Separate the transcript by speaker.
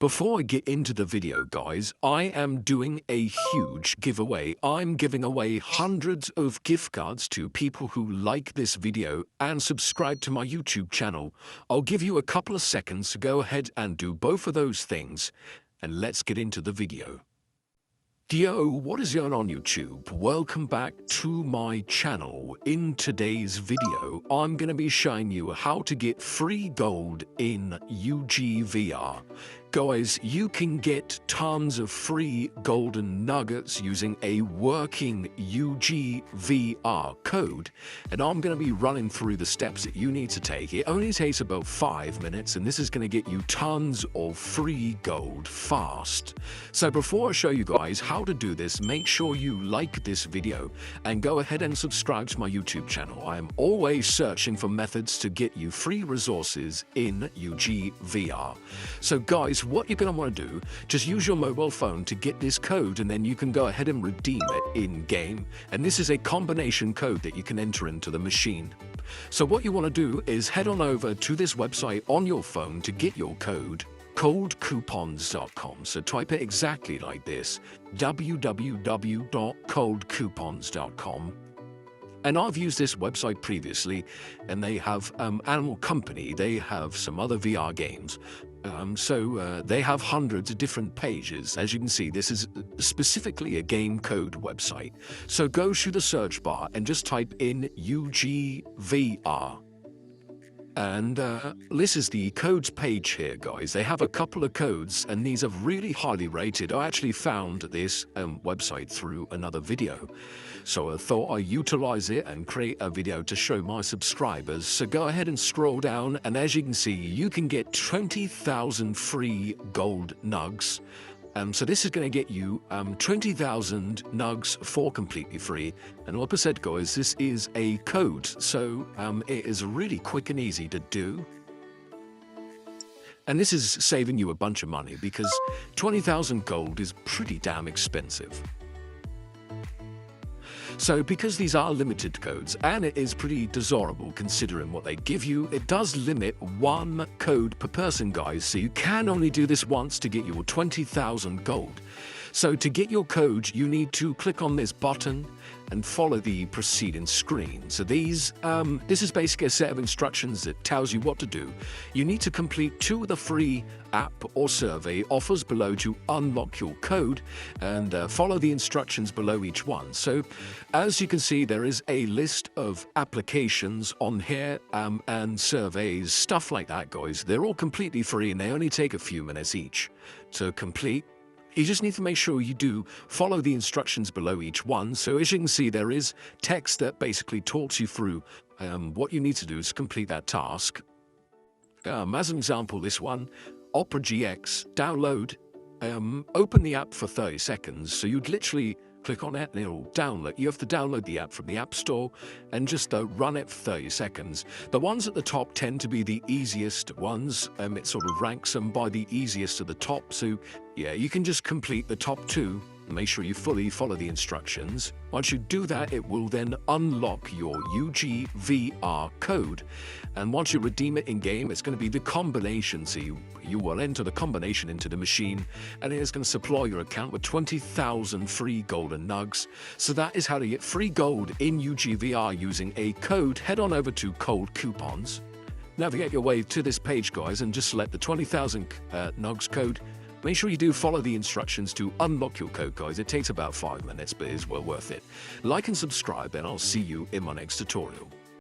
Speaker 1: Before I get into the video, guys, I am doing a huge giveaway. I'm giving away hundreds of gift cards to people who like this video and subscribe to my YouTube channel. I'll give you a couple of seconds to go ahead and do both of those things, and let's get into the video. Yo, what is going on YouTube? Welcome back to my channel. In today's video, I'm going to be showing you how to get free gold in UGVR. Guys, you can get tons of free golden nuggets using a working UGVR code, and I'm going to be running through the steps that you need to take. It only takes about 5 minutes, and this is going to get you tons of free gold fast. So before I show you guys how to do this, make sure you like this video and go ahead and subscribe to my YouTube channel. I am always searching for methods to get you free resources in UGVR. So guys, what you're going to want to do, just use your mobile phone to get this code, and then you can go ahead and redeem it in game. And this is a combination code that you can enter into the machine. So what you want to do is head on over to this website on your phone to get your code, coldcoupons.com. So type it exactly like this, www.coldcoupons.com. And I've used this website previously, and they have Animal Company, they have some other VR games. They have hundreds of different pages. As you can see, this is specifically a game code website. So go to the search bar and just type in UGVR. And this is the codes page here, guys. They have a couple of codes, and these are really highly rated. I actually found this website through another video, so I thought I'd utilize it and create a video to show my subscribers. So go ahead and scroll down, and as you can see, you can get 20,000 free gold nugs. So this is going to get you 20,000 nugs for completely free. And like I said, guys, this is a code, so it is really quick and easy to do. And this is saving you a bunch of money because 20,000 gold is pretty damn expensive. So because these are limited codes, and it is pretty desirable considering what they give you, it does limit one code per person, guys, so you can only do this once to get your 20,000 gold. So to get your code, you need to click on this button and follow the preceding screen. So this is basically a set of instructions that tells you what to do. You need to complete 2 of the free app or survey offers below to unlock your code, and follow the instructions below each one. So as you can see, there is a list of applications on here and surveys, stuff like that, guys. They're all completely free, and they only take a few minutes each to complete. You just need to make sure you do follow the instructions below each one. So as you can see, there is text that basically talks you through what you need to do to complete that task. As an example, this one, Opera GX, download, open the app for 30 seconds. So you'd literally click on it and it'll download. You have to download the app from the App Store and just run it for 30 seconds. The ones at the top tend to be the easiest ones. It sort of ranks them by the easiest to the top. So yeah, you can just complete the top 2. Make sure you fully follow the instructions. Once you do that, it will then unlock your UGVR code. And once you redeem it in-game, it's going to be the combination. So you will enter the combination into the machine, and it is going to supply your account with 20,000 free golden nugs. So that is how to get free gold in UGVR using a code. Head on over to Cold Coupons. Navigate your way to this page, guys, and just select the 20,000 nugs code. Make sure you do follow the instructions to unlock your code, guys. It takes about 5 minutes, but it is well worth it. Like and subscribe, and I'll see you in my next tutorial.